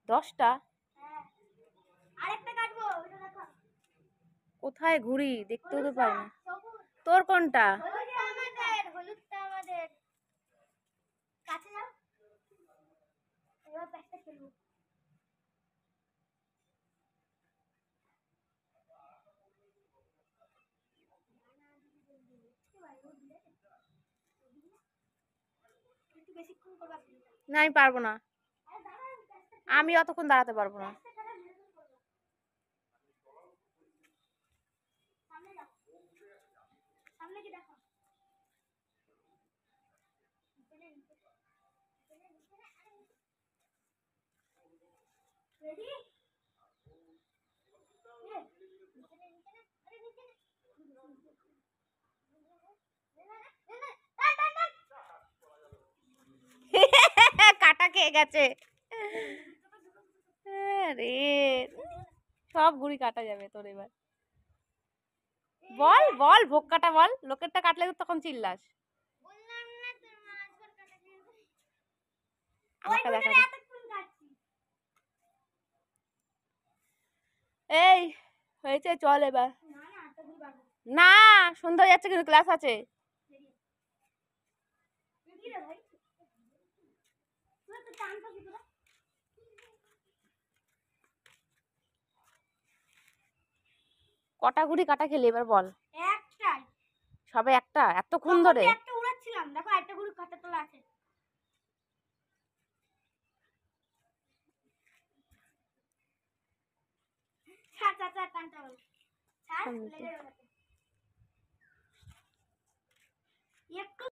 10টা? কোথায় ঘুরি দেখতেও তো পাই না। তোর কোনটা? না আমি পারবো না, আমি অতক্ষণ দাঁড়াতে পারবো না। কাটা খেয়ে গেছে রে, সব ঘুড়ি কাটা যাবে তোর এবার। বল বল, ভোগ কাটা বল, লোকেরটা কাটলে তো তখন চিল্লাস। আমাকে দেখা দে। এই হয়েছে, চল এবার। না, সন্ধ্যা হয়ে যাচ্ছে কিন্তু ক্লাস আছে। কটা ঘুড়ি কাটা খেলি এবার বল? একটাই। সবে একটা? এতক্ষণ ধরে একটা উড়াচ্ছিলাম, দেখো একটা ঘুড়ি কাটা তোলা আছে। ছাড় ছাড় ছাড়, টানটা বল। ছাড়, লেগে যাবে। একটু